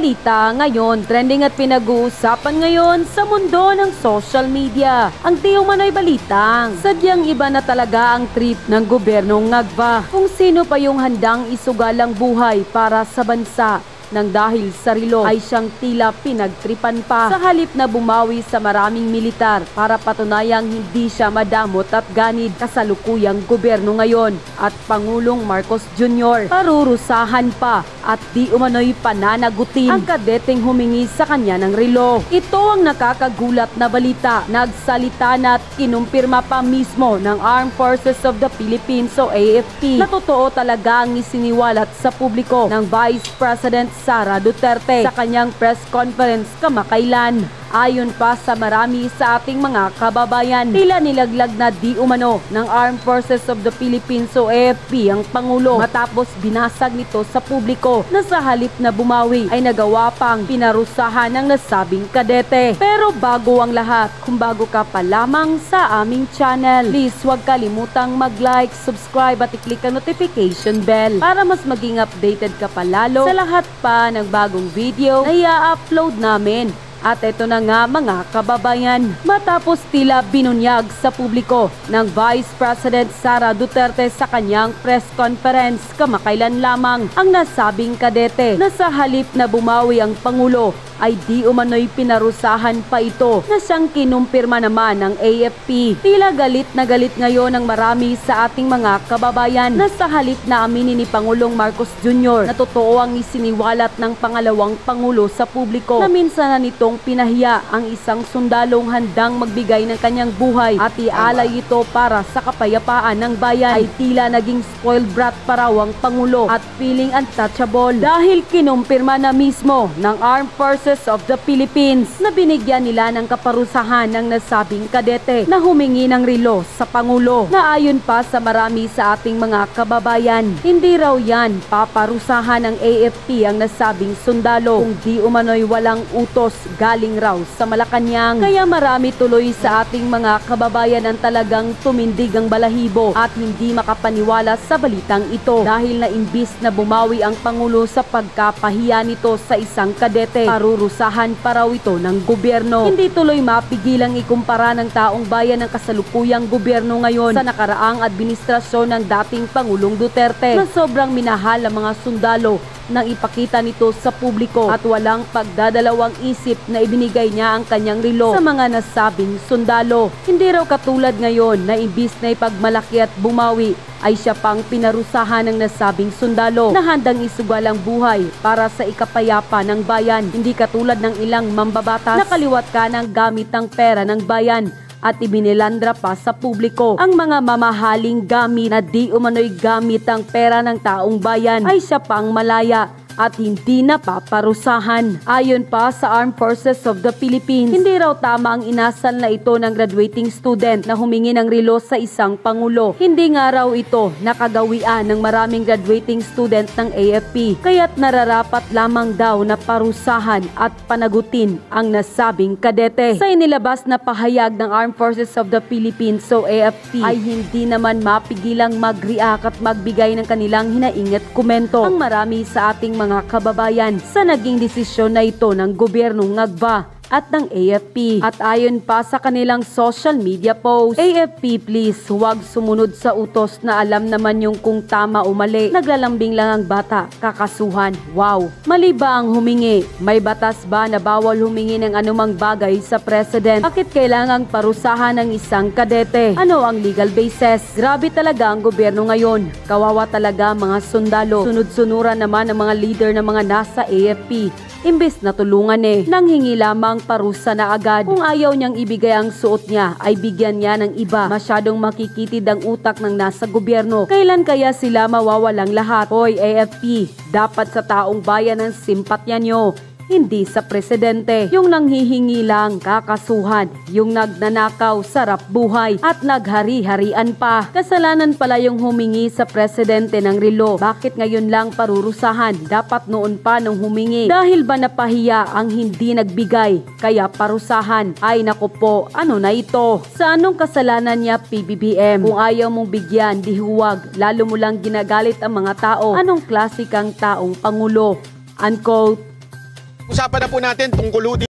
balita ngayon, trending at pinag-uusapan ngayon sa mundo ng social media. Ang di umano'y balitang sadyang iba na talaga ang trip ng gobyernong Ngagva. Kung sino pa yung handang isugal ang buhay para sa bansa nang dahil sa relo ay siyang tila pinagtripan pa sa halip na bumawi sa maraming militar para patunayang hindi siya madamot at ganid kasalukuyang gobyerno ngayon at Pangulong Marcos Jr. Parurusahan pa at di umano'y pananagutin ang kadeteng humingi sa kanya ng relo. Ito ang nakakagulat na balita. Nagsalita na at kinumpirma pa mismo ng Armed Forces of the Philippines o AFP na totoo talaga ang isiniwalat sa publiko ng Vice President Sara Duterte sa kanyang press conference kamakailan. Ayon pa sa marami sa ating mga kababayan, tila nilaglag na di umano ng Armed Forces of the Philippines o AFP ang Pangulo matapos binasag nito sa publiko na sa halip na bumawi ay nagawa pang pinarusahan ng nasabing kadete. Pero bago ang lahat, kung bago ka pa lamang sa aming channel, please huwag kalimutang mag-like, subscribe at i-click ang notification bell para mas maging updated ka pa lalo sa lahat pa ng bagong video na i-upload namin. At ito na nga mga kababayan, matapos tila binunyag sa publiko ng Vice President Sara Duterte sa kanyang press conference kamakailan lamang ang nasabing kadete na sa halip na bumawi ang Pangulo ay di umano'y pinarusahan pa ito na siyang kinumpirma naman ng AFP. Tila galit na galit ngayon ang marami sa ating mga kababayan na sa halip na aminin ni Pangulong Marcos Jr. na totoo ang isiniwalat ng pangalawang Pangulo sa publiko na minsan na nitong pinahiya ang isang sundalong handang magbigay ng kanyang buhay at ialay ito para sa kapayapaan ng bayan ay tila naging spoiled brat pa raw ang Pangulo at feeling untouchable dahil kinumpirma na mismo ng Armed Forces of the Philippines na binigyan nila ng kaparusahan ng nasabing kadete na humingi ng relo sa Pangulo na ayon pa sa marami sa ating mga kababayan, hindi raw yan paparusahan ng AFP ang nasabing sundalo kung di umano'y walang utos galing raw sa Malacanang. Kaya marami tuloy sa ating mga kababayan ang talagang tumindig ang balahibo at hindi makapaniwala sa balitang ito dahil na imbis na bumawi ang Pangulo sa pagkapahiya nito sa isang kadete, parurusahan pa raw ito ng gobyerno. Hindi tuloy mapigilang ikumpara ng taong bayan ng kasalukuyang gobyerno ngayon sa nakaraang administrasyon ng dating Pangulong Duterte na sobrang minahal ang mga sundalo nang ipakita nito sa publiko at walang pagdadalawang isip na ibinigay niya ang kanyang relo sa mga nasabing sundalo. Hindi raw katulad ngayon na imbis na ipagmalaki at bumawi ay siya pang pinarusahan ng nasabing sundalo na handang isugal ang buhay para sa ikapayapa ng bayan. Hindi katulad ng ilang mambabatas na kaliwat ka ng gamit ng pera ng bayan at ibinilandra pa sa publiko ang mga mamahaling gamit na di umano'y gamit ang pera ng taong bayan ay siya pang malaya at hindi na paparusahan. Ayon pa sa Armed Forces of the Philippines, hindi raw tama ang inasal na ito ng graduating student na humingi ng relo sa isang Pangulo. Hindi nga raw ito nakagawian ng maraming graduating student ng AFP, kaya't nararapat lamang daw na parusahan at panagutin ang nasabing kadete. Sa inilabas na pahayag ng Armed Forces of the Philippines o AFP ay hindi naman mapigilang mag-react at magbigay ng kanilang hinaing at komento ang marami sa ating mga kababayan sa naging desisyon na ito ng gobyernong Ngagva at ng AFP. At ayon pa sa kanilang social media post, AFP please huwag sumunod sa utos na alam naman yung kung tama o mali. Naglalambing lang ang bata, kakasuhan. Wow! Mali ba ang humingi? May batas ba na bawal humingi ng anumang bagay sa president? Bakit kailangang parusahan ng isang kadete? Ano ang legal basis? Grabe talaga ang gobyerno ngayon. Kawawa talaga mga sundalo. Sunod-sunuran naman ang mga leader ng mga nasa AFP. Imbes na tulungan nanghingi lamang parusa na agad. Kung ayaw niyang ibigay ang suot niya, ay bigyan niya ng iba. Masyadong makikitid ang utak ng nasa gobyerno. Kailan kaya sila mawawalang lahat? Hoy AFP, dapat sa taong bayan ang simpatya niyo, hindi sa presidente. Yung nanghihingi lang, kakasuhan. Yung nagnanakaw, sarap buhay. At naghari-harian pa. Kasalanan pala yung humingi sa presidente ng relo. Bakit ngayon lang parurusahan? Dapat noon pa nung humingi. Dahil ba napahiya ang hindi nagbigay? Kaya parusahan. Ay naku po, ano na ito? Sa anong kasalanan niya PBBM? Kung ayaw mong bigyan, di huwag. Lalo mo lang ginagalit ang mga tao. Anong klase kang taong pangulo? Unquote. Usapan na po natin tungkol